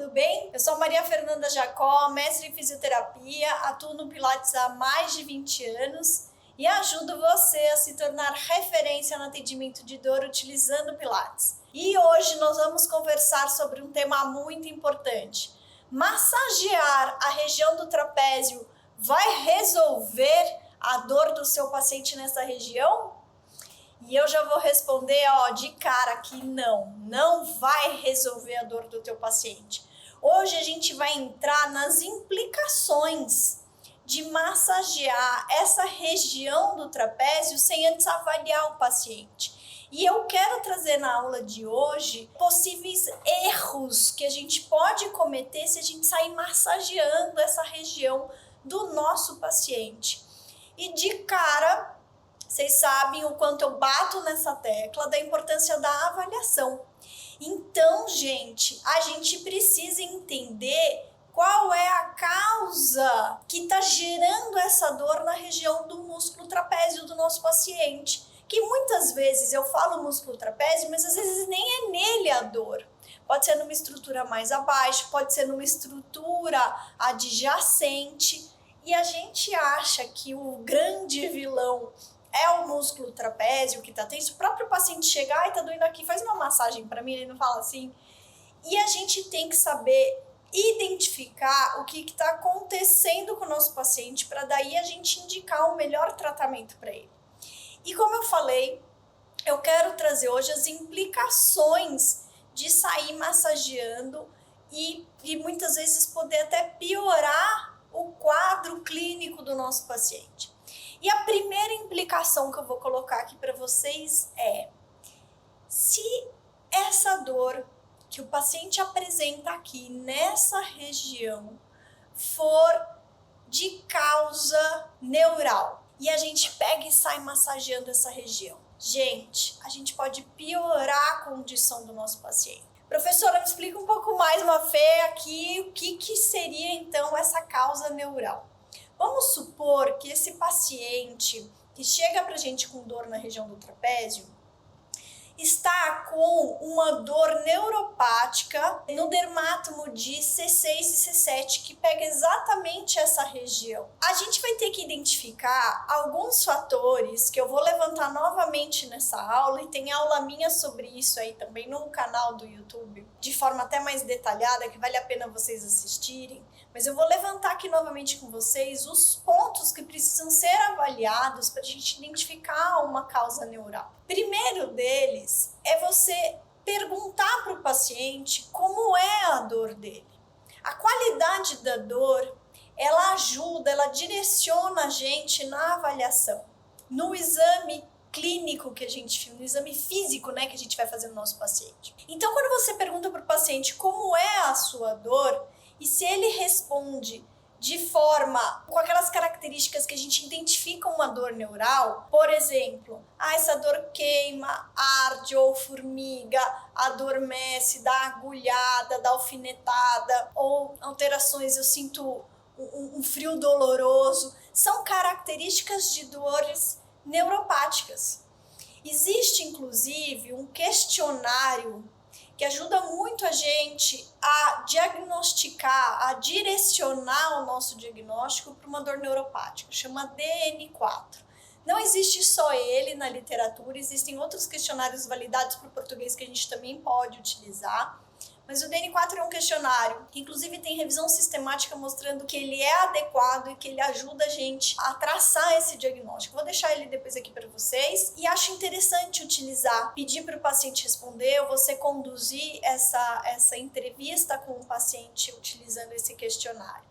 tudo bem? Eu sou Maria Fernanda Jacó, mestre em fisioterapia, atuo no Pilates há mais de 20 anos e ajudo você a se tornar referência no atendimento de dor utilizando o Pilates. E hoje nós vamos conversar sobre um tema muito importante. Massagear a região do trapézio vai resolver a dor do seu paciente nessa região? E eu já vou responder, de cara que não vai resolver a dor do teu paciente. Hoje a gente vai entrar nas implicações de massagear essa região do trapézio sem antes avaliar o paciente. E eu quero trazer na aula de hoje possíveis erros que a gente pode cometer se a gente sair massageando essa região do nosso paciente. E de cara, vocês sabem o quanto eu bato nessa tecla da importância da avaliação. Então, gente, a gente precisa entender qual é a causa que está gerando essa dor na região do músculo trapézio do nosso paciente. Que muitas vezes eu falo músculo trapézio, mas às vezes nem é nele a dor. Pode ser numa estrutura mais abaixo, pode ser numa estrutura adjacente. E a gente acha que o grande vilão é o músculo trapézio que tá tenso. O próprio paciente chega, tá doendo aqui, faz uma massagem para mim, ele não fala assim. E a gente tem que saber identificar o que está acontecendo com o nosso paciente para daí a gente indicar o melhor tratamento para ele. E como eu falei, eu quero trazer hoje as implicações de sair massageando e muitas vezes poder até piorar o quadro clínico do nosso paciente. E a primeira implicação que eu vou colocar aqui para vocês é: se essa dor que o paciente apresenta aqui nessa região for de causa neural e a gente pega e sai massageando essa região, gente, a gente pode piorar a condição do nosso paciente. Professora, me explica um pouco mais, Mafê, aqui o que seria então essa causa neural. Vamos supor que esse paciente que chega pra gente com dor na região do trapézio está com uma dor neuropática no dermatomo de C6 e C7 que pega exatamente essa região. A gente vai ter que identificar alguns fatores que eu vou levantar novamente nessa aula e tem aula minha sobre isso aí também no canal do YouTube, de forma até mais detalhada, que vale a pena vocês assistirem. Mas eu vou levantar aqui novamente com vocês os pontos que precisam ser avaliados para a gente identificar uma causa neural. Primeiro deles é você perguntar para o paciente como é a dor dele. A qualidade da dor, ela ajuda, ela direciona a gente na avaliação, no exame clínico que a gente, no exame físico, que a gente vai fazer no nosso paciente. Então, quando você pergunta para o paciente como é a sua dor, e se ele responde de forma, com aquelas características que a gente identifica uma dor neural, por exemplo, essa dor queima, arde ou formiga, adormece, dá agulhada, dá alfinetada, ou alterações, eu sinto um frio doloroso, são características de dores neuropáticas. Existe, inclusive, um questionário que ajuda muito a gente a diagnosticar, a direcionar o nosso diagnóstico para uma dor neuropática, chama DN4. Não existe só ele na literatura, existem outros questionários validados para o português que a gente também pode utilizar, mas o DN4 é um questionário que inclusive tem revisão sistemática mostrando que ele é adequado e que ele ajuda a gente a traçar esse diagnóstico. Vou deixar ele depois aqui para vocês e acho interessante utilizar, pedir para o paciente responder ou você conduzir essa entrevista com o paciente utilizando esse questionário.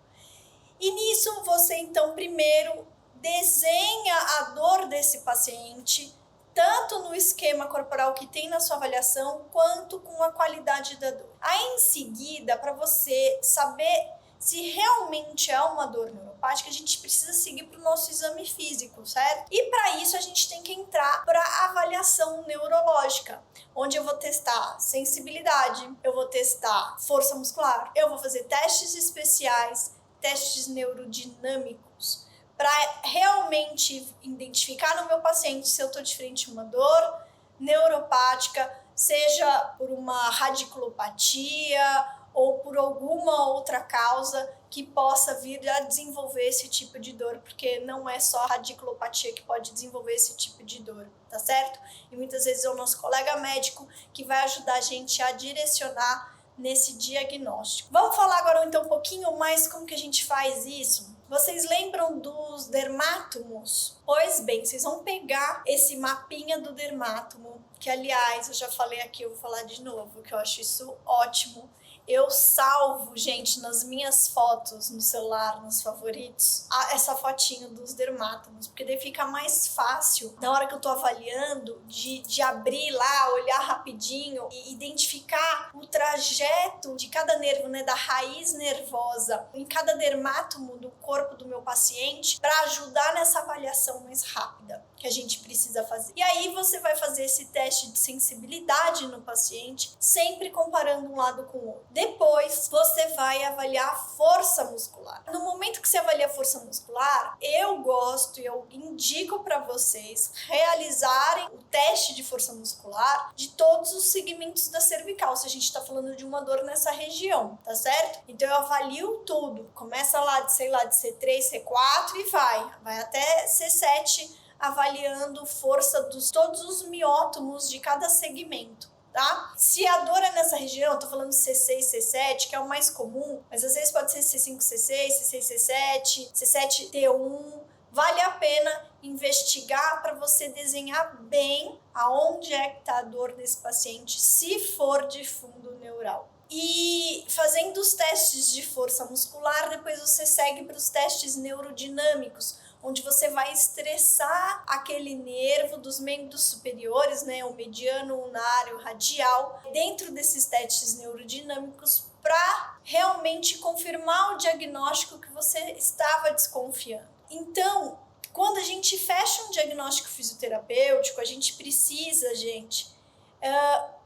E nisso você então primeiro desenha a dor desse paciente, tanto no esquema corporal que tem na sua avaliação, quanto com a qualidade da dor. Aí, em seguida, para você saber se realmente é uma dor neuropática, a gente precisa seguir para o nosso exame físico, certo? E para isso, a gente tem que entrar para a avaliação neurológica, onde eu vou testar sensibilidade, eu vou testar força muscular, eu vou fazer testes especiais, testes neurodinâmicos, para realmente identificar no meu paciente se eu estou de frente a uma dor neuropática, seja por uma radiculopatia ou por por alguma outra causa que possa vir a desenvolver esse tipo de dor, porque não é só a radiculopatia que pode desenvolver esse tipo de dor, tá certo? E muitas vezes é o nosso colega médico que vai ajudar a gente a direcionar nesse diagnóstico. Vamos falar agora então um pouquinho mais como que a gente faz isso? Vocês lembram dos dermátomos? Pois bem, vocês vão pegar esse mapinha do dermátomo, que aliás, eu já falei aqui, eu vou falar de novo, que eu acho isso ótimo. Eu salvo, gente, nas minhas fotos no celular, nos favoritos, essa fotinho dos dermátomos, porque daí fica mais fácil, na hora que eu tô avaliando, de abrir lá, olhar rapidinho e identificar o trajeto de cada nervo, né, da raiz nervosa em cada dermátomo do corpo do meu paciente, para ajudar nessa avaliação mais rápida que a gente precisa fazer. E aí você vai fazer esse teste de sensibilidade no paciente, sempre comparando um lado com o outro. Depois, você vai avaliar a força muscular. No momento que você avalia a força muscular, eu gosto e eu indico para vocês realizarem o teste de força muscular de todos os segmentos da cervical, se a gente está falando de uma dor nessa região, tá certo? Então, eu avalio tudo. Começa lá de, sei lá, de C3, C4 e vai até C7, avaliando força dos todos os miótomos de cada segmento, tá? Se a dor é nessa região, eu tô falando C6, C7, que é o mais comum, mas às vezes pode ser C5, C6, C6, C7, C7, T1. Vale a pena investigar para você desenhar bem aonde é que tá a dor desse paciente, se for de fundo neural. E fazendo os testes de força muscular, depois você segue para os testes neurodinâmicos, onde você vai estressar aquele nervo dos membros superiores, né, o mediano, o ulnar, o radial, dentro desses testes neurodinâmicos para realmente confirmar o diagnóstico que você estava desconfiando. Então, quando a gente fecha um diagnóstico fisioterapêutico, a gente precisa,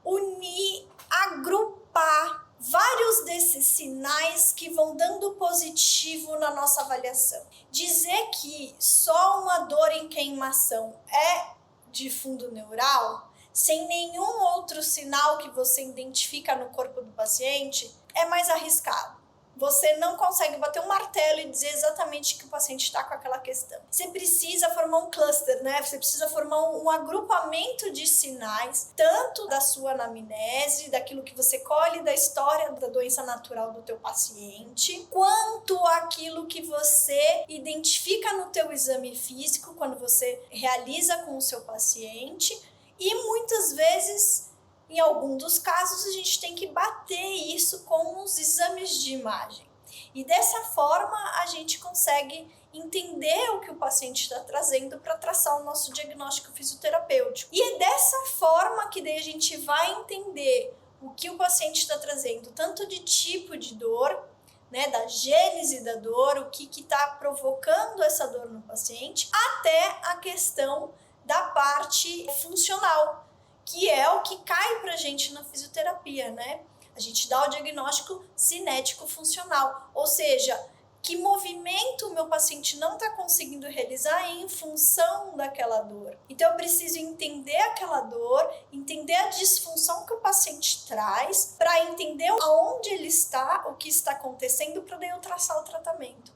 unir, agrupar vários desses sinais que vão dando positivo na nossa avaliação. Dizer que só uma dor em queimação é de fundo neural, sem nenhum outro sinal que você identifica no corpo do paciente, é mais arriscado. Você não consegue bater um martelo e dizer exatamente que o paciente está com aquela questão. Você precisa formar um cluster, né? Você precisa formar um agrupamento de sinais, tanto da sua anamnese, daquilo que você colhe da história da doença natural do teu paciente, quanto aquilo que você identifica no teu exame físico, quando você realiza com o seu paciente, e muitas vezes, em algum dos casos, a gente tem que bater isso com os exames de imagem. E dessa forma, a gente consegue entender o que o paciente está trazendo para traçar o nosso diagnóstico fisioterapêutico. E é dessa forma que daí a gente vai entender o que o paciente está trazendo, tanto de tipo de dor, né, da gênese da dor, o que está provocando essa dor no paciente, até a questão da parte funcional, que é o que cai pra gente na fisioterapia, né? A gente dá o diagnóstico cinético funcional, ou seja, que movimento o meu paciente não está conseguindo realizar em função daquela dor. Então eu preciso entender aquela dor, entender a disfunção que o paciente traz, para entender aonde ele está, o que está acontecendo, para daí eu traçar o tratamento.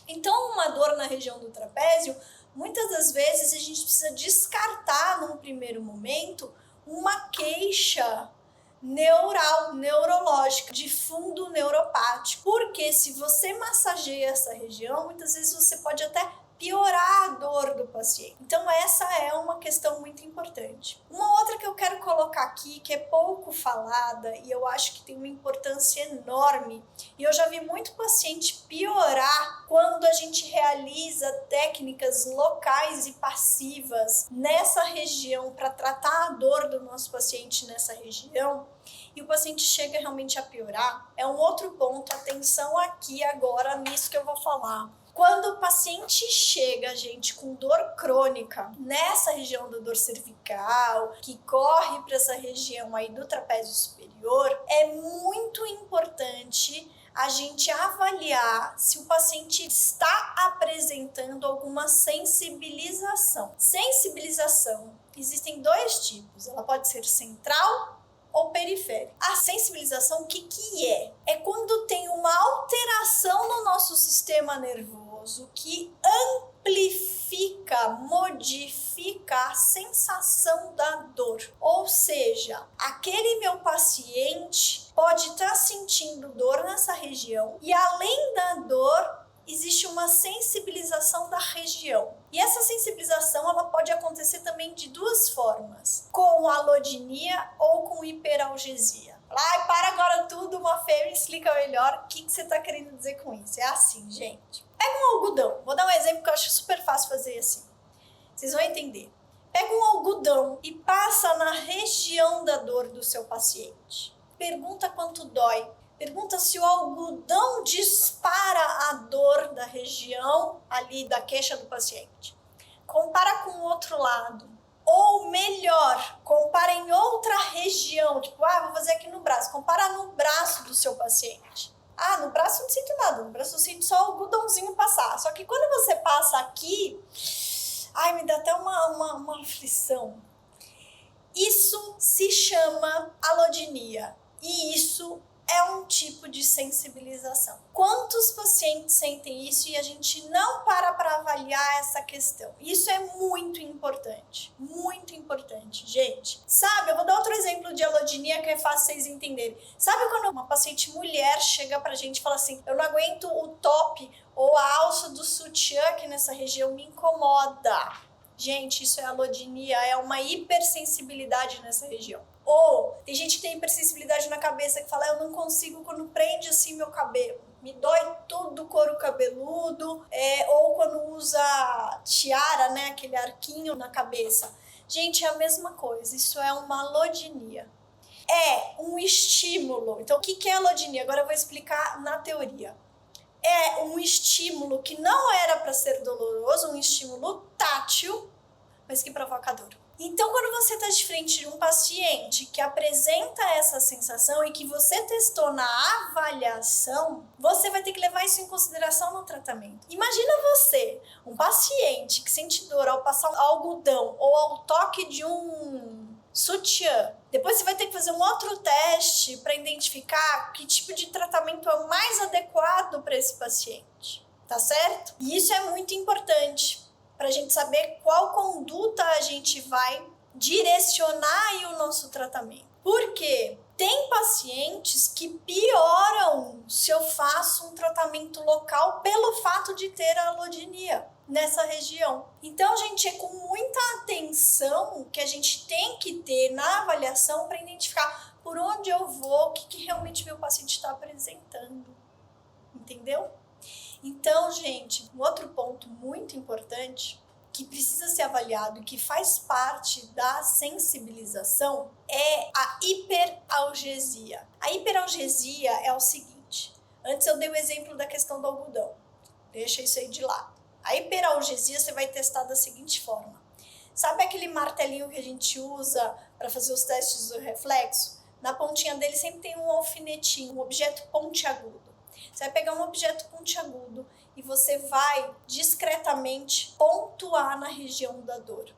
Então uma dor na região do trapézio, muitas das vezes a gente precisa descartar num primeiro momento uma queixa neurológica, de fundo neuropático. Porque se você massageia essa região, muitas vezes você pode até piorar a dor do paciente. Então essa é uma questão muito importante. Uma outra que eu quero colocar aqui, que é pouco falada e eu acho que tem uma importância enorme, e eu já vi muito paciente piorar quando a gente realiza técnicas locais e passivas nessa região para tratar a dor do nosso paciente nessa região, e o paciente chega realmente a piorar. É um outro ponto, atenção aqui agora nisso que eu vou falar. Quando o paciente chega, com dor crônica nessa região da dor cervical, que corre para essa região aí do trapézio superior, é muito importante a gente avaliar se o paciente está apresentando alguma sensibilização. Sensibilização, existem dois tipos, ela pode ser central ou periférica. A sensibilização, o que é? É quando sistema nervoso que amplifica, modifica a sensação da dor. Ou seja, aquele meu paciente pode estar sentindo dor nessa região e além da dor, existe uma sensibilização da região. E essa sensibilização ela pode acontecer também de duas formas, com alodinia ou com hiperalgesia. Ai, para agora tudo, uma fêmea explica melhor o que você está querendo dizer com isso. É assim, gente. Pega um algodão. Vou dar um exemplo que eu acho super fácil fazer assim. Vocês vão entender. Pega um algodão e passa na região da dor do seu paciente. Pergunta quanto dói. Pergunta se o algodão dispara a dor da região ali da queixa do paciente. Compara com o outro lado. Ou melhor, compara em outra região. Tipo, vou fazer aqui no braço. Compara no braço do seu paciente. No braço eu não sinto nada. No braço eu sinto só o algodãozinho passar. Só que quando você passa aqui, me dá até uma aflição. Isso se chama alodinia. E isso é um tipo de sensibilização. Quantos pacientes sentem isso e a gente não para avaliar essa questão? Isso é muito importante, gente. Sabe, eu vou dar outro exemplo de alodinia que é fácil vocês entenderem. Sabe quando uma paciente mulher chega pra gente e fala assim, eu não aguento o top ou a alça do sutiã aqui nessa região me incomoda. Gente, isso é alodinia, é uma hipersensibilidade nessa região. Ou tem gente que tem hipersensibilidade na cabeça que fala, eu não consigo quando prende assim meu cabelo. Me dói todo o couro cabeludo. Ou quando usa tiara, né, aquele arquinho na cabeça. Gente, é a mesma coisa. Isso é uma alodinia. É um estímulo. Então, o que é alodinia? Agora eu vou explicar na teoria. É um estímulo que não era para ser doloroso, um estímulo tátil, mas que provoca dor. Então, quando você está de frente de um paciente que apresenta essa sensação e que você testou na avaliação, você vai ter que levar isso em consideração no tratamento. Imagina você, um paciente que sente dor ao passar um algodão ou ao toque de um sutiã. Depois você vai ter que fazer um outro teste para identificar que tipo de tratamento é o mais adequado para esse paciente. Tá certo? E isso é muito importante para a gente saber qual conduta a gente vai direcionar aí o nosso tratamento. Porque tem pacientes que pioram se eu faço um tratamento local pelo fato de ter a alodinia nessa região. Então, gente, é com muita atenção que a gente tem que ter na avaliação para identificar por onde eu vou, o que realmente meu paciente está apresentando. Entendeu? Então, gente, um outro ponto muito importante que precisa ser avaliado e que faz parte da sensibilização é a hiperalgesia. A hiperalgesia é o seguinte, antes eu dei o exemplo da questão do algodão, deixa isso aí de lado. A hiperalgesia você vai testar da seguinte forma, sabe aquele martelinho que a gente usa para fazer os testes do reflexo? Na pontinha dele sempre tem um alfinetinho, um objeto pontiagudo. Você vai pegar um objeto pontiagudo e você vai discretamente pontuar na região da dor.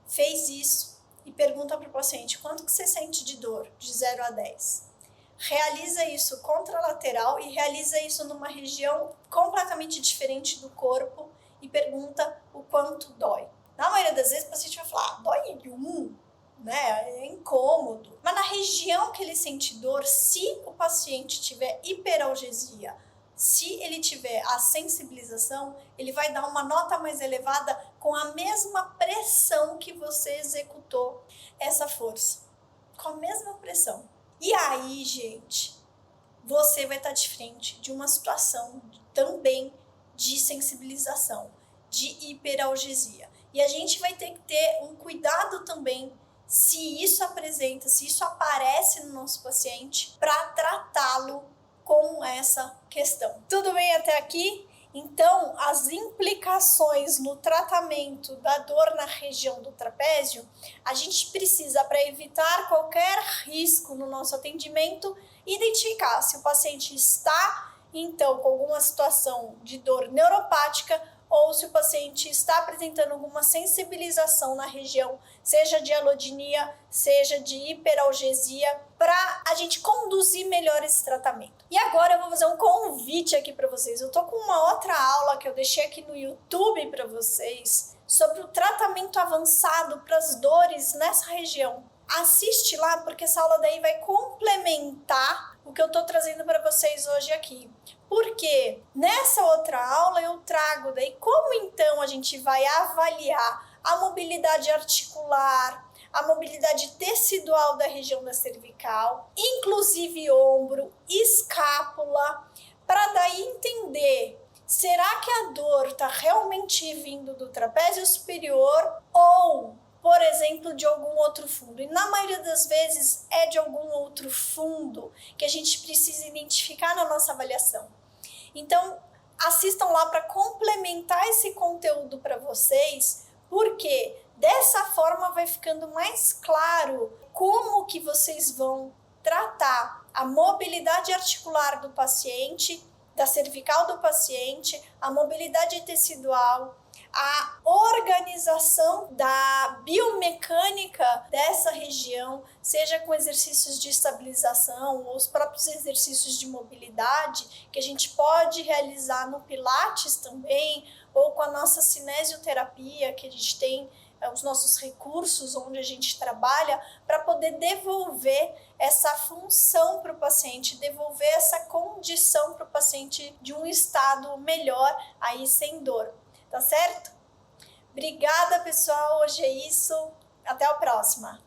Fez isso e pergunta para o paciente, quanto que você sente de dor? De 0 a 10. Realiza isso contralateral e realiza isso numa região completamente diferente do corpo e pergunta o quanto dói. Na maioria das vezes o paciente vai falar, dói 1, né? É incômodo. Mas na região que ele sente dor, se o paciente tiver hiperalgesia, se ele tiver a sensibilização, ele vai dar uma nota mais elevada com a mesma pressão que você executou essa força. Com a mesma pressão. E aí, gente, você vai estar de frente de uma situação também de sensibilização, de hiperalgesia. E a gente vai ter que ter um cuidado também se isso apresenta, se isso aparece no nosso paciente, para tratá-lo com essa questão. Tudo bem até aqui? Então, as implicações no tratamento da dor na região do trapézio, a gente precisa, para evitar qualquer risco no nosso atendimento, identificar se o paciente está, então, com alguma situação de dor neuropática ou se o paciente está apresentando alguma sensibilização na região, seja de alodinia, seja de hiperalgesia, para a gente conduzir melhor esse tratamento. E agora eu vou fazer um convite aqui para vocês. Eu tô com uma outra aula que eu deixei aqui no YouTube para vocês sobre o tratamento avançado para as dores nessa região. Assiste lá, porque essa aula daí vai complementar o que eu tô trazendo para vocês hoje aqui. Porque nessa outra aula eu trago daí como então a gente vai avaliar a mobilidade articular, a mobilidade tecidual da região da cervical, inclusive ombro, escápula, para daí entender, será que a dor está realmente vindo do trapézio superior ou, por exemplo, de algum outro fundo? E na maioria das vezes é de algum outro fundo que a gente precisa identificar na nossa avaliação. Então, assistam lá para complementar esse conteúdo para vocês, porque dessa forma vai ficando mais claro como que vocês vão tratar a mobilidade articular do paciente, da cervical do paciente, a mobilidade tecidual, a organização da biomecânica dessa região, seja com exercícios de estabilização ou os próprios exercícios de mobilidade que a gente pode realizar no Pilates também, ou com a nossa cinesioterapia, que a gente tem os nossos recursos onde a gente trabalha para poder devolver essa função para o paciente, devolver essa condição para o paciente de um estado melhor, aí sem dor. Tá certo? Obrigada, pessoal. Hoje é isso. Até a próxima.